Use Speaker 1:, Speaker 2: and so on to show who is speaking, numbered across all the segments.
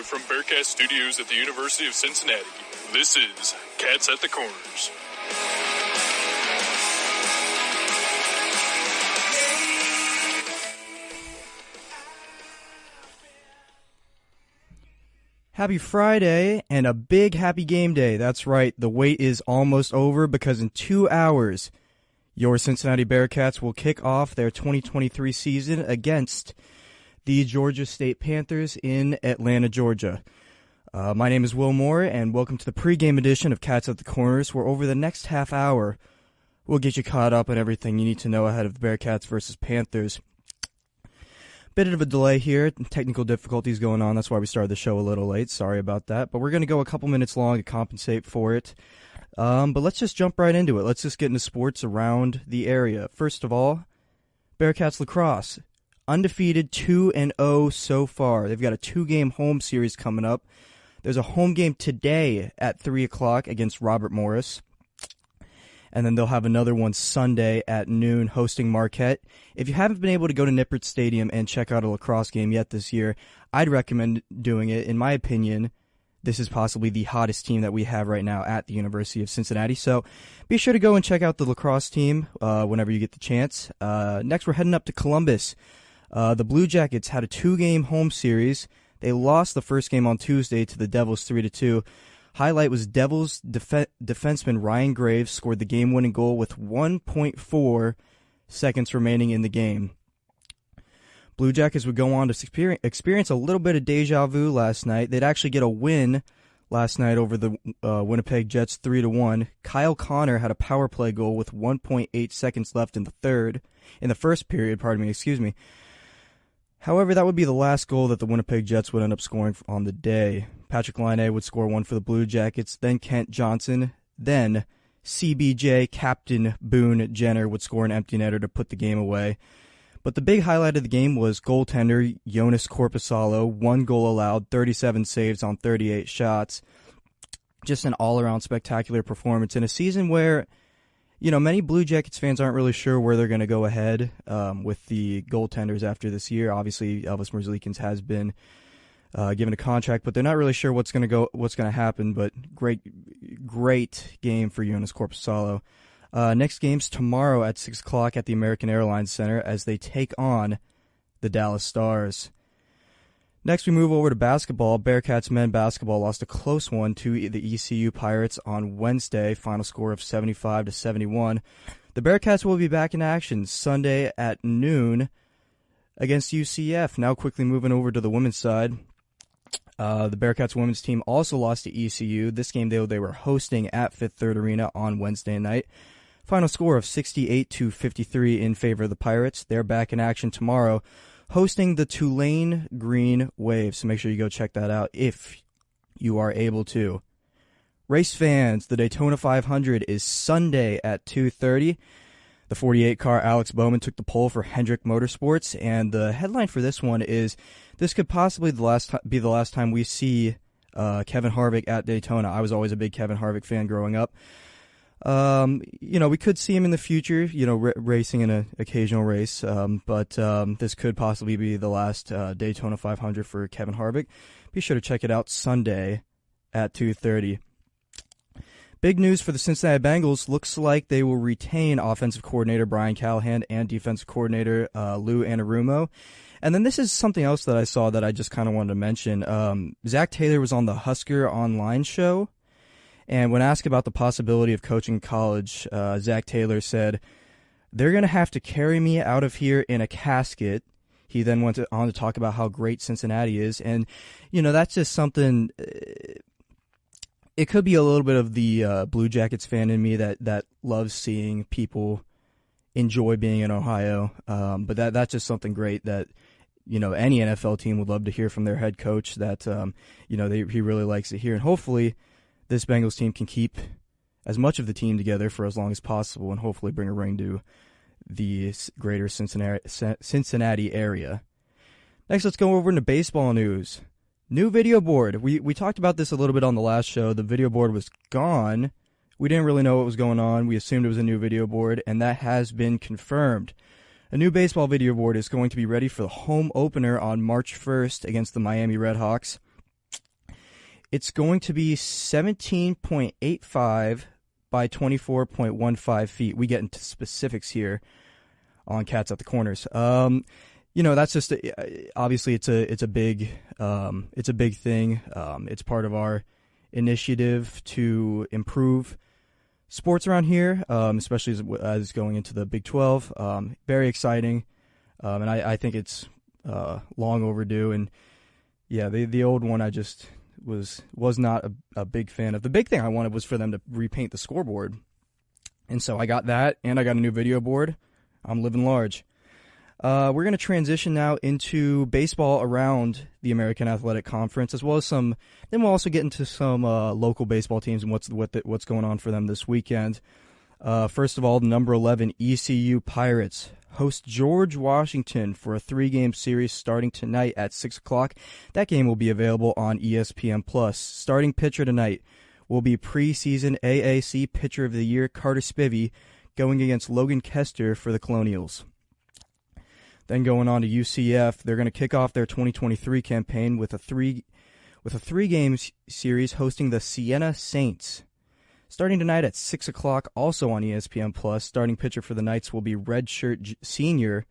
Speaker 1: Live from Bearcat Studios at the University of Cincinnati, this is Cats at the Corners.
Speaker 2: Happy Friday and a big happy game day. That's right, the wait is almost over because in 2 hours, your Cincinnati Bearcats will kick off their 2023 season against the Georgia State Panthers in Atlanta, Georgia. My name is Will Moore, and welcome to the pregame edition of Cats at the Corners, where over the next half hour, we'll get you caught up on everything you need to know ahead of the Bearcats versus Panthers. Bit of a delay here, technical difficulties going on, that's why we started the show a little late, sorry about that, but we're going to go a couple minutes long to compensate for it. But let's just jump right into it, let's just get into sports around the area. First of all, Bearcats lacrosse, undefeated 2-0 so far. They've got a 2-game home series coming up. There's a home game today at 3 o'clock against Robert Morris. And then they'll have another one Sunday at noon hosting Marquette. If you haven't been able to go to Nippert Stadium and check out a lacrosse game yet this year, I'd recommend doing it. In my opinion, this is possibly the hottest team that we have right now at the University of Cincinnati. So be sure to go and check out the lacrosse team whenever you get the chance. Next, we're heading up to Columbus. The Blue Jackets had a 2-game home series. They lost the first game on Tuesday to the Devils 3-2. Highlight was Devils defenseman Ryan Graves scored the game-winning goal with 1.4 seconds remaining in the game. Blue Jackets would go on to experience a little bit of deja vu last night. They'd actually get a win last night over the Winnipeg Jets 3-1. Kyle Connor had a power play goal with 1.8 seconds left in the first period. However, that would be the last goal that the Winnipeg Jets would end up scoring on the day. Patrick Laine would score one for the Blue Jackets, then Kent Johnson, then CBJ Captain Boone Jenner would score an empty netter to put the game away. But the big highlight of the game was goaltender Jonas Korpisalo, 1 goal allowed, 37 saves on 38 shots. Just an all-around spectacular performance in a season where, many Blue Jackets fans aren't really sure where they're going to go ahead with the goaltenders after this year. Obviously, Elvis Merzlikins has been given a contract, but they're not really sure what's going to happen. But great game for Jonas Korpisalo. Next game's tomorrow at 6 o'clock at the American Airlines Center as they take on the Dallas Stars. Next, we move over to basketball. Bearcats men basketball lost a close one to the ECU Pirates on Wednesday, final score of 75-71. The Bearcats will be back in action Sunday at noon against UCF. Now quickly moving over to the women's side. The Bearcats women's team also lost to ECU. This game they were hosting at Fifth Third Arena on Wednesday night. Final score of 68-53 in favor of the Pirates. They're back in action tomorrow, hosting the Tulane Green Wave, so make sure you go check that out if you are able to. Race fans, the Daytona 500 is Sunday at 2:30. The 48-car Alex Bowman took the pole for Hendrick Motorsports, and the headline for this one is, this could possibly be the last time we see Kevin Harvick at Daytona. I was always a big Kevin Harvick fan growing up. We could see him in the future, racing in an occasional race, but this could possibly be the last Daytona 500 for Kevin Harvick. Be sure to check it out Sunday at 2:30. Big news for the Cincinnati Bengals. Looks like they will retain offensive coordinator Brian Callahan and defensive coordinator Lou Anarumo. And then this is something else that I saw that I just kind of wanted to mention. Zach Taylor was on the Husker Online show. And when asked about the possibility of coaching college, Zach Taylor said, "They're going to have to carry me out of here in a casket." He then went on to talk about how great Cincinnati is. And, that's just something, it could be a little bit of the Blue Jackets fan in me that loves seeing people enjoy being in Ohio. But that's just something great that, any NFL team would love to hear from their head coach that, he really likes to hear. And hopefully this Bengals team can keep as much of the team together for as long as possible and hopefully bring a ring to the greater Cincinnati area. Next, let's go over into baseball news. New video board. We talked about this a little bit on the last show. The video board was gone. We didn't really know what was going on. We assumed it was a new video board, and that has been confirmed. A new baseball video board is going to be ready for the home opener on March 1st against the Miami Redhawks. It's going to be 17.85 by 24.15 feet. We get into specifics here on Cats at the Corners. That's just obviously it's a big thing. It's part of our initiative to improve sports around here, especially as going into the Big 12. Very exciting, and I think it's long overdue. And yeah, the old one I just was not a big fan of. The big thing I wanted was for them to repaint the scoreboard, and so I got that, and I got a new video board. I'm living large. We're going to transition now into baseball around the American Athletic Conference, as well as then we'll also get into some local baseball teams and what's going on for them this weekend. First of all, the number 11 ECU Pirates host George Washington for a 3-game series starting tonight at 6 o'clock. That game will be available on ESPN+. Starting pitcher tonight will be preseason AAC Pitcher of the Year Carter Spivey, going against Logan Kester for the Colonials. Then going on to UCF, they're going to kick off their 2023 campaign with a 3-game series hosting the Siena Saints. Starting tonight at 6 o'clock, also on ESPN+, starting pitcher for the Knights will be redshirt senior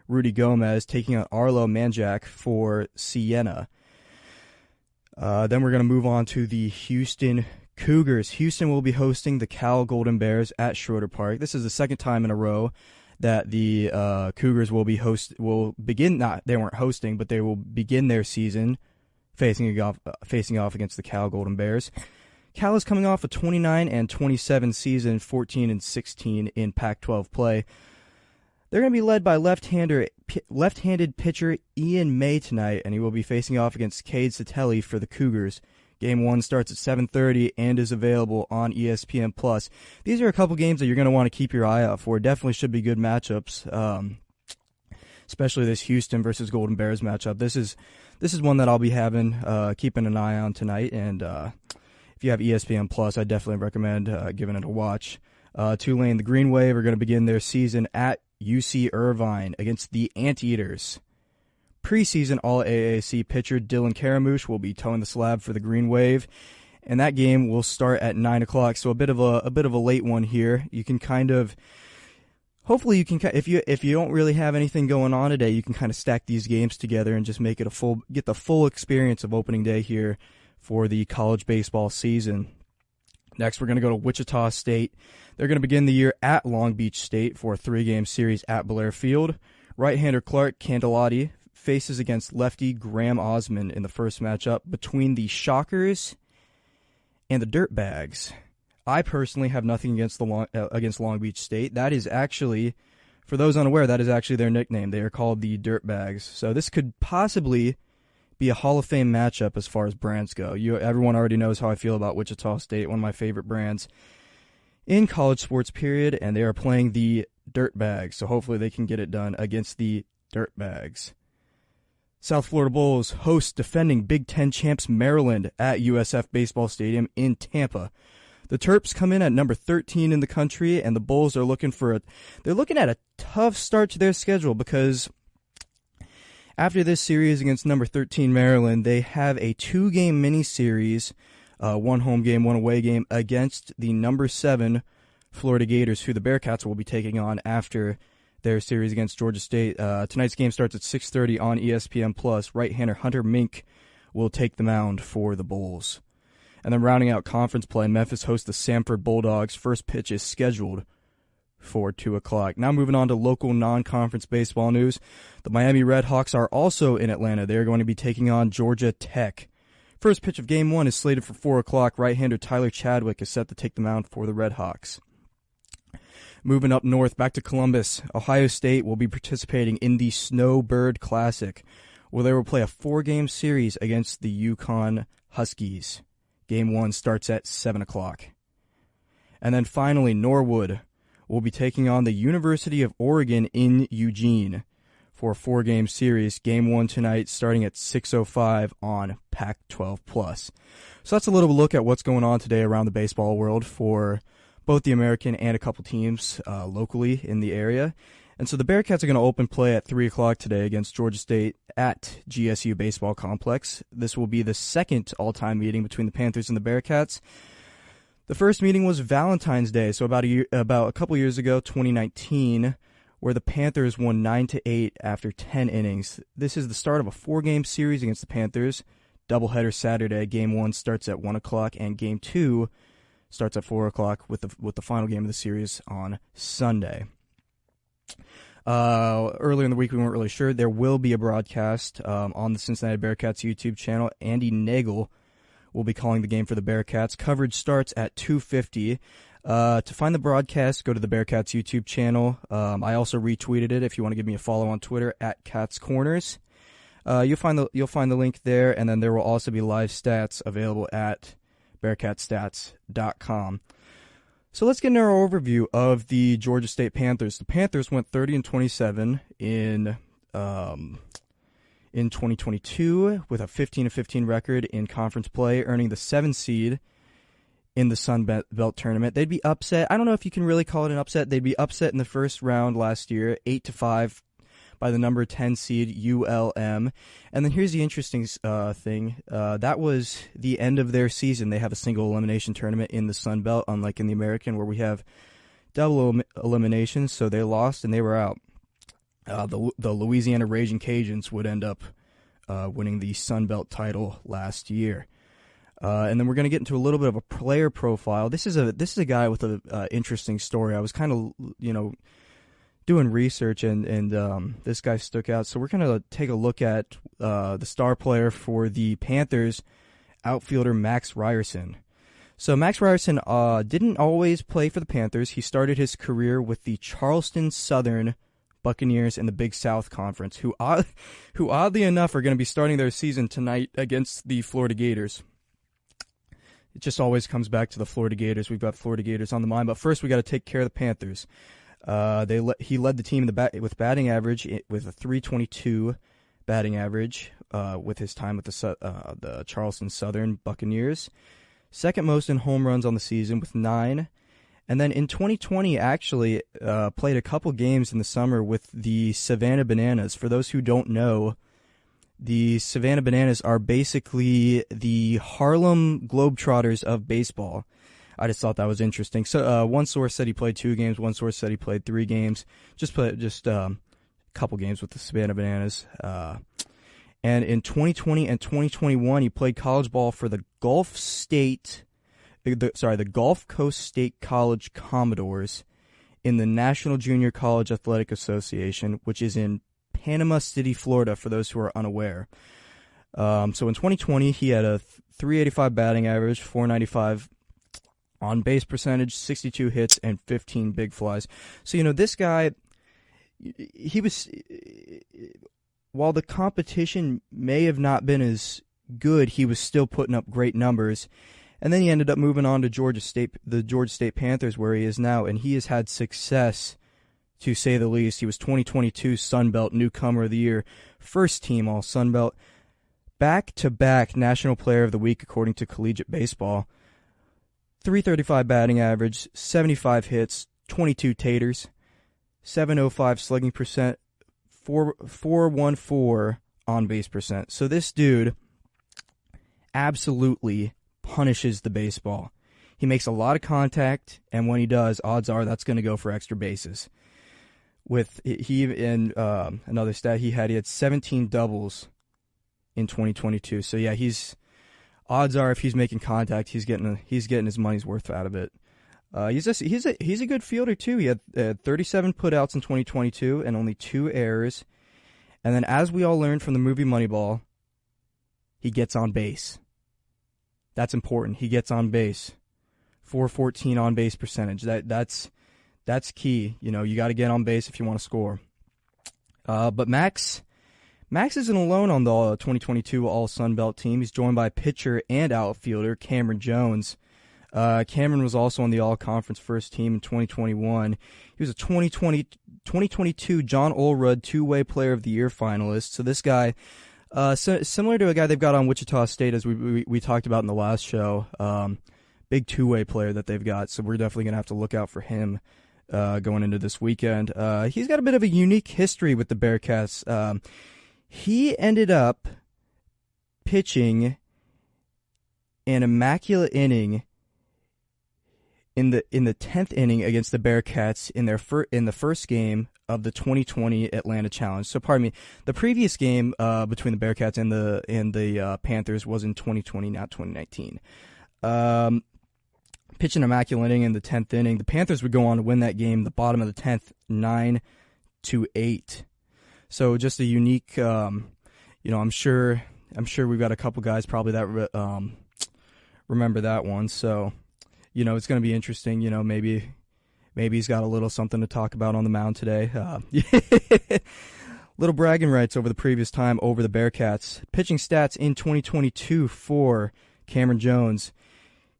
Speaker 2: Rudy Gomez, taking on Arlo Manjak for Siena. Then we're going to move on to the Houston Cougars. Houston will be hosting the Cal Golden Bears at Schroeder Park. This is the second time in a row that the Cougars will begin their season facing off against the Cal Golden Bears. Cal is coming off a 29-27 season, 14-16 in Pac-12 play. They're going to be led by left-handed pitcher Ian May tonight, and he will be facing off against Cade Satelli for the Cougars. Game 1 starts at 7:30 and is available on ESPN+. These are a couple games that you're going to want to keep your eye out for. Definitely should be good matchups, especially this Houston versus Golden Bears matchup. This is one that I'll be keeping an eye on tonight. And if you have ESPN+, I definitely recommend giving it a watch. Tulane, the Green Wave, are going to begin their season at UC Irvine against the Anteaters. Preseason All-AAC pitcher Dylan Karamouche will be towing the slab for the Green Wave, and that game will start at 9 o'clock. So a bit of a late one here. You can hopefully if you don't really have anything going on today, you can kind of stack these games together and just make it get the full experience of opening day here for the college baseball season. Next, we're going to go to Wichita State. They're going to begin the year at Long Beach State for a 3-game series at Blair Field. Right-hander Clark Candelotti faces against lefty Graham Osmond in the first matchup between the Shockers and the Dirtbags. I personally have nothing against Long Beach State. That is actually, for those unaware, that is actually their nickname. They are called the Dirtbags. So this could possibly be a Hall of Fame matchup as far as brands go. Everyone already knows how I feel about Wichita State, one of my favorite brands in college sports, period, and they are playing the Dirtbags. So hopefully they can get it done against the Dirtbags. South Florida Bulls host defending Big Ten champs Maryland at USF Baseball Stadium in Tampa. The Terps come in at number 13 in the country, and the Bulls are looking at a tough start to their schedule because after this series against number 13 Maryland, they have a 2-game mini-series, one home game, one away game, against the number 7 Florida Gators, who the Bearcats will be taking on after their series against Georgia State. Tonight's game starts at 6:30 on ESPN+. Right-hander Hunter Mink will take the mound for the Bulls. And then rounding out conference play, Memphis hosts the Samford Bulldogs. First pitch is scheduled for 2 o'clock. Now moving on to local non-conference baseball news. The Miami Redhawks are also in Atlanta. They are going to be taking on Georgia Tech. First pitch of Game 1 is slated for 4 o'clock. Right-hander Tyler Chadwick is set to take the mound for the Redhawks. Moving up north, back to Columbus, Ohio State will be participating in the Snowbird Classic, where they will play a 4-game series against the Yukon Huskies. Game 1 starts at 7 o'clock. And then finally, Norwood will be taking on the University of Oregon in Eugene for a 4-game series. Game 1 tonight starting at 6:05 on Pac-12+. So that's a little look at what's going on today around the baseball world for both the American and a couple teams locally in the area. And so the Bearcats are going to open play at 3 o'clock today against Georgia State at GSU Baseball Complex. This will be the second all-time meeting between the Panthers and the Bearcats. The first meeting was Valentine's Day, so about a couple years ago, 2019, where the Panthers won 9-8 after 10 innings. This is the start of a 4-game series against the Panthers. Doubleheader Saturday. Game 1 starts at 1 o'clock, and Game 2 starts at 4 o'clock with the final game of the series on Sunday. Earlier in the week, we weren't really sure. There will be a broadcast on the Cincinnati Bearcats YouTube channel. Andy Nagel will be calling the game for the Bearcats. Coverage starts at 2:50. To find the broadcast, go to the Bearcats YouTube channel. I also retweeted it if you want to give me a follow on Twitter at Cats Corners. You'll find the link there, and then there will also be live stats available at bearcatstats.com. So let's get into our overview of the Georgia State Panthers. The Panthers went 30-27 in 2022 with a 15-15 record in conference play, earning the 7th seed in the Sun Belt tournament. They'd be upset. I don't know if you can really call it an upset. They'd be upset in the first round last year, 8-5 by the number 10 seed ULM. And then here's the interesting thing. That was the end of their season. They have a single elimination tournament in the Sun Belt, unlike in the American where we have double eliminations. So they lost and they were out. The Louisiana Raging Cajuns would end up winning the Sun Belt title last year. And then we're going to get into a little bit of a player profile. This is a guy with an interesting story. I was kind of, doing research, and this guy stuck out. So we're going to take a look at the star player for the Panthers, outfielder Max Ryerson. So Max Ryerson didn't always play for the Panthers. He started his career with the Charleston Southern Buccaneers in the Big South Conference, who oddly enough are going to be starting their season tonight against the Florida Gators. It just always comes back to the Florida Gators. We've got Florida Gators on the mind, but first we got to take care of the Panthers. He led the team with batting average with a .322 batting average with his time with the Charleston Southern Buccaneers. Second most in home runs on the season with 9. And then in 2020, actually played a couple games in the summer with the Savannah Bananas. For those who don't know, the Savannah Bananas are basically the Harlem Globetrotters of baseball. I just thought that was interesting. So one source said he played 2 games. One source said he played 3 games. Just a couple games with the Savannah Bananas. And in 2020 and 2021, he played college ball for the Gulf Coast State College Commodores in the National Junior College Athletic Association, which is in Panama City, Florida, for those who are unaware. So in 2020, he had a .385 batting average, .495 on base percentage, 62 hits, and 15 big flies. So, this guy, he was, while the competition may have not been as good, he was still putting up great numbers. And then he ended up moving on to the Georgia State Panthers, where he is now, and he has had success, to say the least. He was 2022 Sun Belt Newcomer of the Year, first team All Sun Belt, back-to-back National Player of the Week according to Collegiate Baseball. .335 batting average, 75 hits, 22 taters, .705 slugging percent, .414 on base percent. So this dude absolutely punishes the baseball. He makes a lot of contact, and when he does, odds are that's going to go for extra bases. Another stat he had 17 doubles in 2022. So yeah, odds are if he's making contact, he's getting his money's worth out of it. He's a good fielder too. He had 37 putouts in 2022 and only 2 errors. And then, as we all learned from the movie Moneyball, he gets on base. That's important. He gets on base. .414 on base percentage. That's key. You got to get on base if you want to score. But Max isn't alone on the 2022 All Sun Belt team. He's joined by pitcher and outfielder Cameron Jones. Cameron was also on the All-Conference first team in 2021. He was a 2022 John Olrud two-way Player of the Year finalist. So this guy, similar to a guy they've got on Wichita State, as we talked about in the last show, big two-way player that they've got. So we're definitely going to have to look out for him going into this weekend. He's got a bit of a unique history with the Bearcats. He ended up pitching an immaculate inning in the 10th inning against the Bearcats in the first game of the 2020 Atlanta Challenge. So, pardon me, the previous game between the Bearcats and the Panthers was in 2020, not 2019. Pitching an immaculate inning in the 10th inning. The Panthers would go on to win that game, the bottom of the 10th, 9-8. So just a unique, I'm sure we've got a couple guys probably that remember that one. So, it's going to be interesting. Maybe he's got a little something to talk about on the mound today. Little bragging rights over the previous time over the Bearcats. Pitching stats in 2022 for Cameron Jones.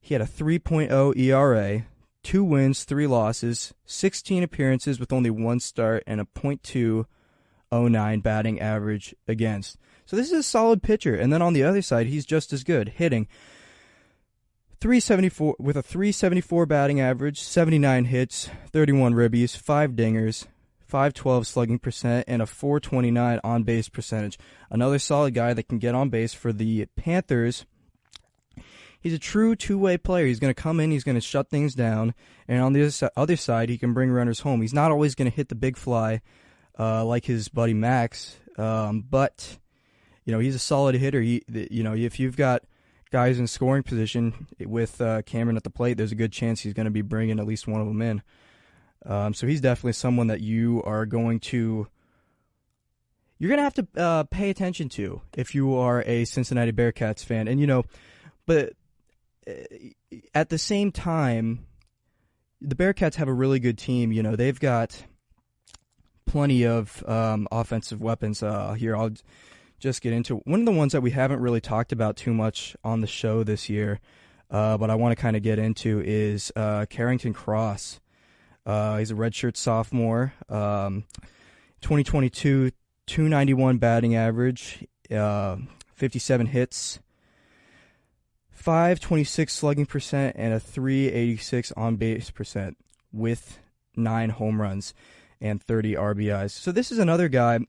Speaker 2: He had a 3.0 ERA, 2 wins, 3 losses, 16 appearances with only 1 start, and a .209 batting average against. So this is a solid pitcher. And then on the other side, he's just as good, hitting .374 with a .374 batting average, 79 hits, 31 ribbies, 5 dingers, .512 slugging percent, and a .429 on-base percentage. Another solid guy that can get on base for the Panthers. He's a true two-way player. He's going to come in, he's going to shut things down, and on the other side, he can bring runners home. He's not always going to hit the big fly like his buddy Max, but he's a solid hitter. If you've got guys in scoring position with Cameron at the plate, there's a good chance he's going to be bringing at least one of them in. So he's definitely someone that you're going to have to pay attention to if you are a Cincinnati Bearcats fan. And but at the same time, the Bearcats have a really good team. They've got plenty of offensive weapons. Here, I'll just get into one of the ones that we haven't really talked about too much on the show this year, but I want to kind of get into is Carrington Cross. He's a redshirt sophomore. 2022, .291 batting average, 57 hits, .526 slugging percent, and a .386 on-base percent with 9 home runs and 30 RBIs. So this is another guy,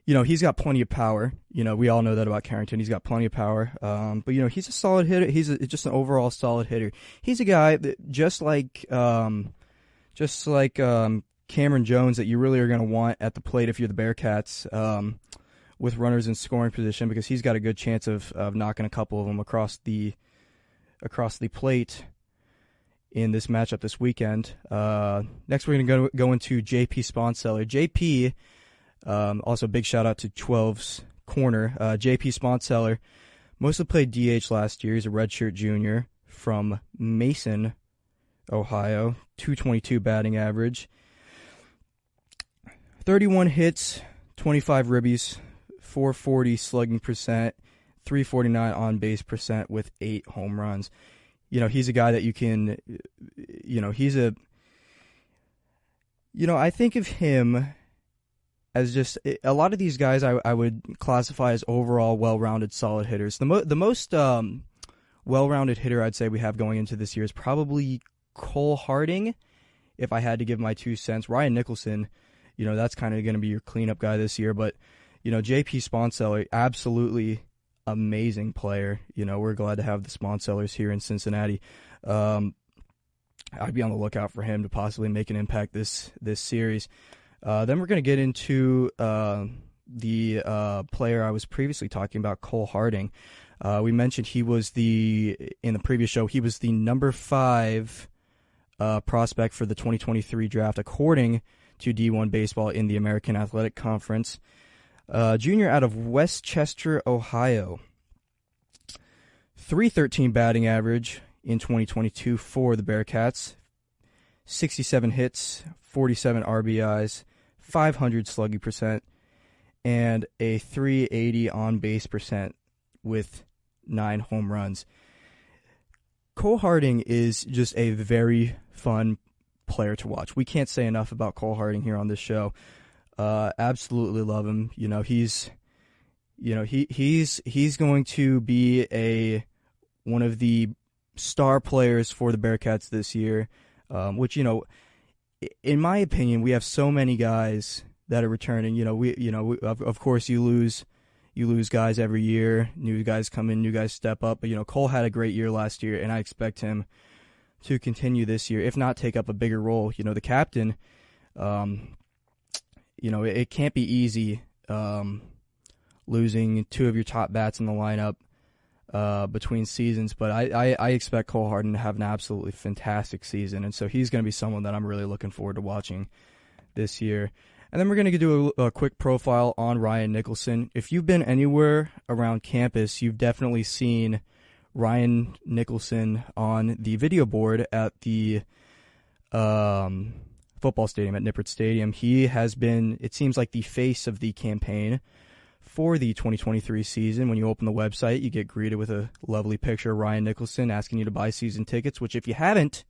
Speaker 2: he's got plenty of power. We all know that about Carrington. He's got plenty of power. But, he's a solid hitter. He's just an overall solid hitter. He's a guy that just like Cameron Jones that you really are going to want at the plate if you're the Bearcats, with runners in scoring position, because he's got a good chance of knocking a couple of them across the plate in this matchup this weekend. Next, we're going to go into JP Sponseller. JP, also big shout out to 12's corner. JP Sponseller mostly played DH last year. He's a redshirt junior from Mason, Ohio. .222 batting average, 31 hits, 25 ribbies, .440 slugging percent, .349 on base percent with 8 home runs. He's a guy that you can, I think of him as just a lot of these guys I would classify as overall well-rounded, solid hitters. The most well-rounded hitter I'd say we have going into this year is probably Cole Harding, if I had to give my 2 cents. Ryan Nicholson, that's kind of going to be your cleanup guy this year. But, JP Sponseller, absolutely amazing player. We're glad to have the Sponsellers here in Cincinnati. I'd be on the lookout for him to possibly make an impact this series. Then we're going to get into the player I was previously talking about, Cole Harding. We mentioned in the previous show, he was the number 5 prospect for the 2023 draft, according to D1 Baseball in the American Athletic Conference. Junior out of Westchester, Ohio. .313 batting average in 2022 for the Bearcats. 67 hits, 47 RBIs, 500 slugging percent, and a .380 on-base percent with 9 home runs. Cole Harding is just a very fun player to watch. We can't say enough about Cole Harding here on this show. Absolutely love him. He's going to be one of the star players for the Bearcats this year. which, in my opinion, we have so many guys that are returning. Of course you lose guys every year. New guys come in, new guys step up. But, Cole had a great year last year, and I expect him to continue this year, if not take up a bigger role. The captain, it can't be easy losing two of your top bats in the lineup between seasons, but I expect Cole Harden to have an absolutely fantastic season, and so he's going to be someone that I'm really looking forward to watching this year. And then we're going to do a quick profile on Ryan Nicholson. If you've been anywhere around campus, you've definitely seen Ryan Nicholson on the video board at the football stadium, at Nippert Stadium. He has been, it seems like, the face of the campaign for the 2023 season. When you open the website, you get greeted with a lovely picture of Ryan Nicholson asking you to buy season tickets, which if you haven't,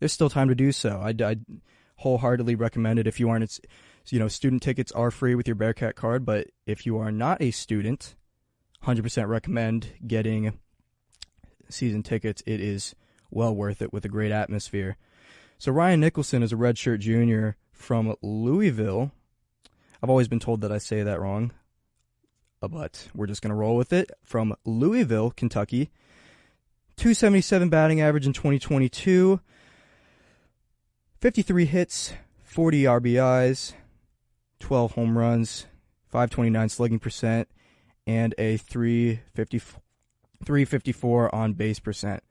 Speaker 2: there's still time to do so. I'd wholeheartedly recommend it if you aren't. Student tickets are free with your Bearcat card, but if you are not a student, 100% recommend getting season tickets. It is well worth it with a great atmosphere. So Ryan Nicholson is a redshirt junior from Louisville. I've always been told that I say that wrong, but we're just going to roll with it. From Louisville, Kentucky. 277 batting average in 2022. 53 hits, 40 RBIs, 12 home runs, 529 slugging percent, and a 354 on base percent.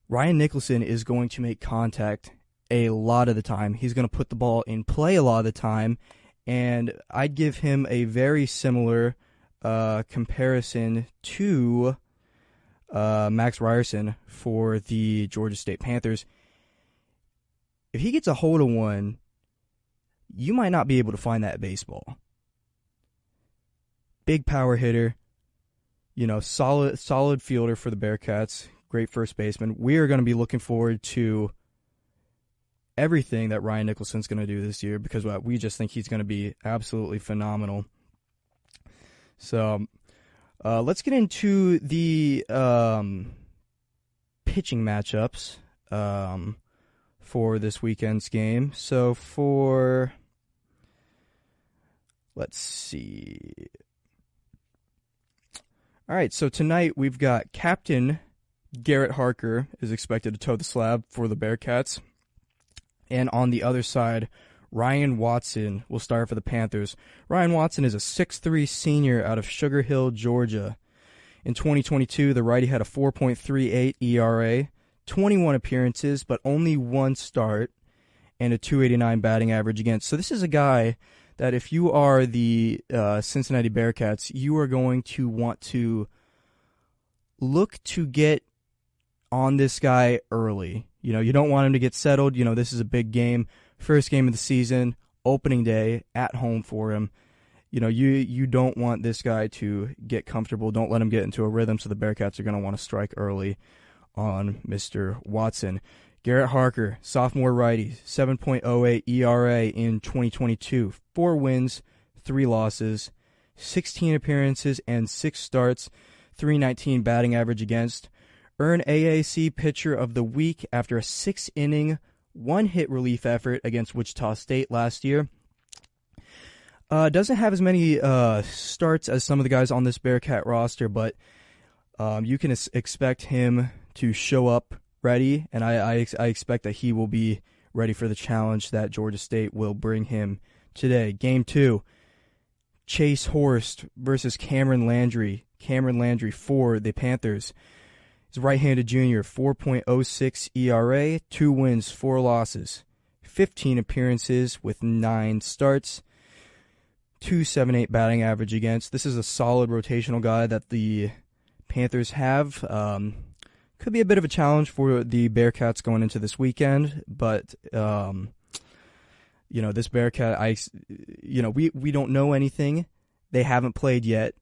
Speaker 2: Ryan Nicholson is going to make contact a lot of the time. He's going to put the ball in play a lot of the time, and I'd give him a very similar comparison to Max Ryerson for the Georgia State Panthers. If he gets a hold of one, you might not be able to find that baseball. Big power hitter, solid fielder for the Bearcats, great first baseman. We are going to be looking forward to everything that Ryan Nicholson's going to do this year because we just think he's going to be absolutely phenomenal. So let's get into the pitching matchups for this weekend's game. So let's see. All right, so tonight we've got Captain Garrett Harker is expected to toe the slab for the Bearcats. And on the other side, Ryan Watson will start for the Panthers. Ryan Watson is a 6'3" senior out of Sugar Hill, Georgia. In 2022, the righty had a 4.38 ERA, 21 appearances, but only one start, and a 289 batting average against. So this is a guy that if you are the Cincinnati Bearcats, you are going to want to look to get on this guy early. You don't want him to get settled. This is a big game. First game of the season, opening day, at home for him. You don't want this guy to get comfortable. Don't let him get into a rhythm, so the Bearcats are going to want to strike early on Mr. Watson. Garrett Harker, sophomore righty, 7.08 ERA in 2022. 4 wins, 3 losses, 16 appearances, and 6 starts, 319 batting average against. Earned AAC Pitcher of the Week after a 6-inning, 1-hit relief effort against Wichita State last year. Doesn't have as many starts as some of the guys on this Bearcat roster, but you can expect him to show up ready, and I expect that he will be ready for the challenge that Georgia State will bring him today. Game 2, Chase Horst versus Cameron Landry. Cameron Landry for the Panthers. He's a right-handed junior, 4.06 ERA, 2 wins, 4 losses, 15 appearances with 9 starts, 278 batting average against. This is a solid rotational guy that the Panthers have. Could be a bit of a challenge for the Bearcats going into this weekend, but this Bearcat, we don't know anything. They haven't played yet.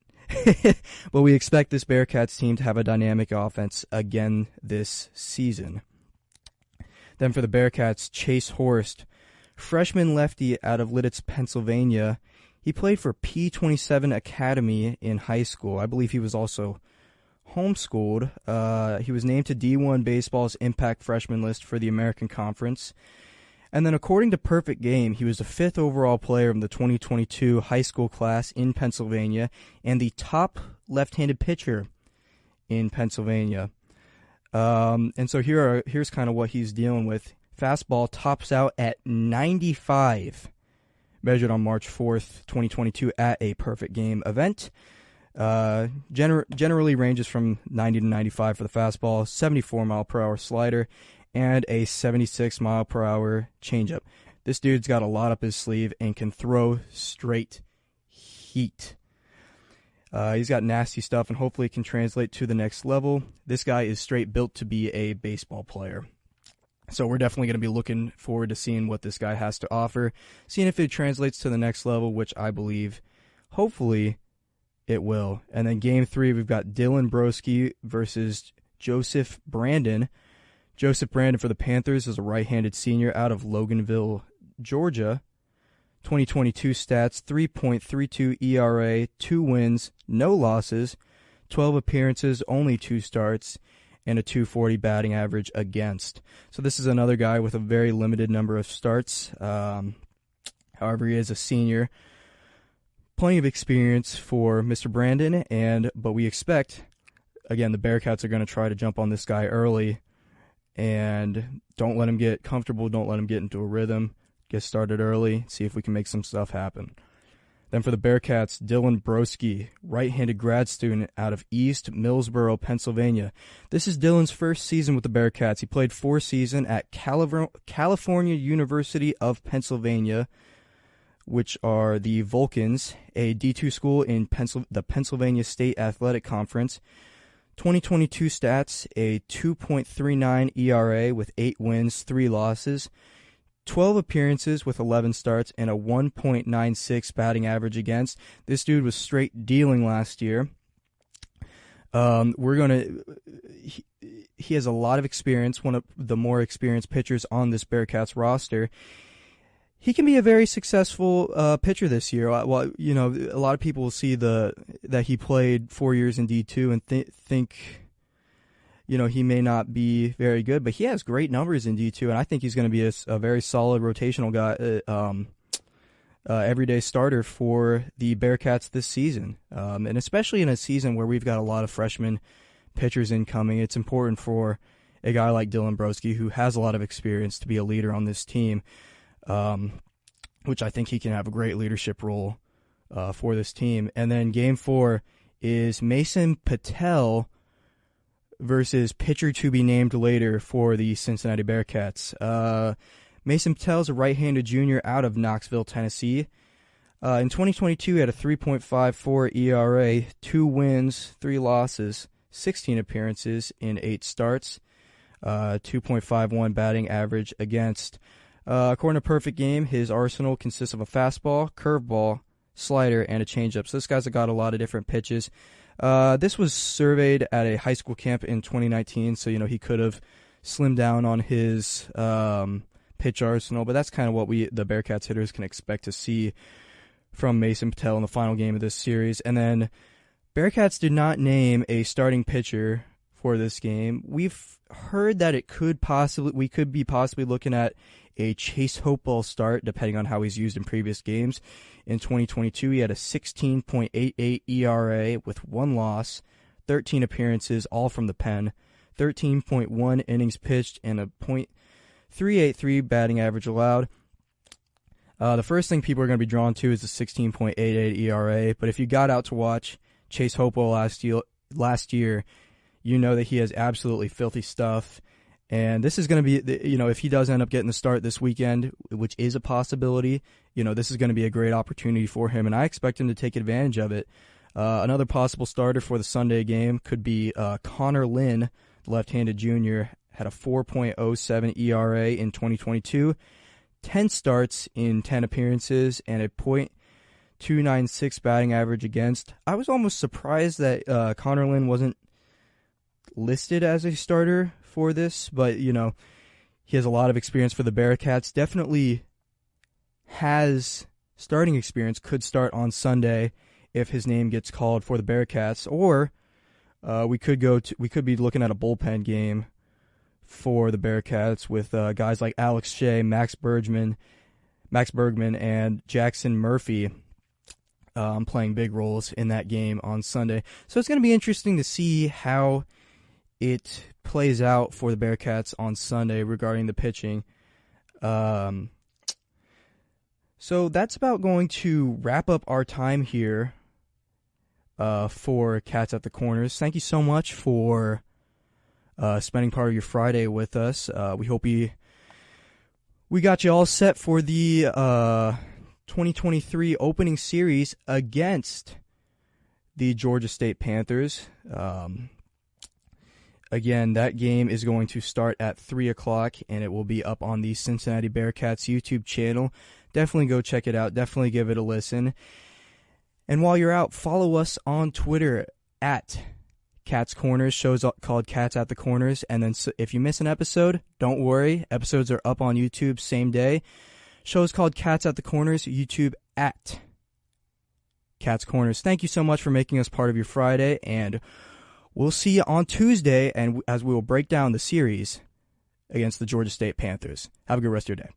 Speaker 2: But we expect this Bearcats team to have a dynamic offense again this season. Then for the Bearcats, Chase Horst, freshman lefty out of Lidditz, Pennsylvania. He played for P27 Academy in high school. I believe he was also homeschooled. He was named to D1 Baseball's Impact Freshman list for the American Conference. And then according to Perfect Game, he was the 5th overall player in the 2022 high school class in Pennsylvania and the top left-handed pitcher in Pennsylvania. And so here's kind of what he's dealing with. Fastball tops out at 95, measured on March 4th, 2022 at a Perfect Game event. Generally ranges from 90 to 95 for the fastball, 74 mile per hour slider, and a 76 mile per hour changeup. This dude's got a lot up his sleeve and can throw straight heat. He's got nasty stuff and hopefully can translate to the next level. This guy is straight built to be a baseball player. So we're definitely going to be looking forward to seeing what this guy has to offer, seeing if it translates to the next level, which I believe, hopefully, it will. And then Game 3, we've got Dylan Broski versus Joseph Brandon. Joseph Brandon for the Panthers is a right-handed senior out of Loganville, Georgia. 2022 stats, 3.32 ERA, 2 wins, no losses, 12 appearances, only 2 starts, and a 240 batting average against. So this is another guy with a very limited number of starts. However, he is a senior. Plenty of experience for Mr. Brandon, but we expect, again, the Bearcats are going to try to jump on this guy early and don't let him get comfortable, don't let him get into a rhythm, get started early, see if we can make some stuff happen. Then for the Bearcats, Dylan Broski, right-handed grad student out of East Millsboro, Pennsylvania. This is Dylan's first season with the Bearcats. He played 4 seasons at California University of Pennsylvania, which are the Vulcans, a D2 school in the Pennsylvania State Athletic Conference. 2022 stats, a 2.39 ERA with 8 wins, 3 losses, 12 appearances with 11 starts, and a 1.96 batting average against. This dude was straight dealing last year. He has a lot of experience, one of the more experienced pitchers on this Bearcats roster. He can be a very successful pitcher this year. Well, you know, a lot of people will see that he played 4 years in D2 and think, you know, he may not be very good, but he has great numbers in D2, and I think he's going to be a very solid rotational guy, everyday starter for the Bearcats this season. And especially in a season where we've got a lot of freshman pitchers incoming, it's important for a guy like Dylan Broski, who has a lot of experience, to be a leader on this team. Which I think he can have a great leadership role for this team. And then Game 4 is Mason Patel versus pitcher to be named later for the Cincinnati Bearcats. Mason Patel is a right-handed junior out of Knoxville, Tennessee. In 2022, he had a 3.54 ERA, 2 wins, 3 losses, 16 appearances in 8 starts, 2.51 batting average against. According to Perfect Game, his arsenal consists of a fastball, curveball, slider, and a changeup. So this guy's got a lot of different pitches. This was surveyed at a high school camp in 2019, so you know he could have slimmed down on his pitch arsenal, but that's kind of what the Bearcats hitters can expect to see from Mason Patel in the final game of this series. And then Bearcats did not name a starting pitcher for this game. We've heard that we could be possibly looking at a Chase Hopewell start, depending on how he's used in previous games. In 2022, he had a 16.88 ERA with 1 loss, 13 appearances, all from the pen, 13.1 innings pitched, and a .383 batting average allowed. The first thing people are going to be drawn to is the 16.88 ERA, but if you got out to watch Chase Hopewell last year, you know that he has absolutely filthy stuff. And this is going to be, you know, if he does end up getting the start this weekend, which is a possibility, you know, this is going to be a great opportunity for him, and I expect him to take advantage of it. Another possible starter for the Sunday game could be Connor Lynn, left-handed junior, had a 4.07 ERA in 2022, 10 starts in 10 appearances, and a .296 batting average against. I was almost surprised that Connor Lynn wasn't listed as a starter for this, but you know, he has a lot of experience for the Bearcats, definitely has starting experience, could start on Sunday if his name gets called for the Bearcats, or We could be looking at a bullpen game for the Bearcats with guys like Alex Shea, Max Bergman, and Jackson Murphy playing big roles in that game on Sunday. So it's going to be interesting to see how it plays out for the Bearcats on Sunday regarding the pitching. So that's about going to wrap up our time here for Cats at the Corners. Thank you so much for spending part of your Friday with us. We hope we got you all set for the 2023 opening series against the Georgia State Panthers. Again, that game is going to start at 3 o'clock, and it will be up on the Cincinnati Bearcats YouTube channel. Definitely go check it out. Definitely give it a listen. And while you're out, follow us on Twitter at Cats Corners. Shows called Cats at the Corners. And then if you miss an episode, don't worry. Episodes are up on YouTube same day. Shows called Cats at the Corners. YouTube at Cats Corners. Thank you so much for making us part of your Friday. And we'll see you on Tuesday, and as we will break down the series against the Georgia State Panthers. Have a good rest of your day.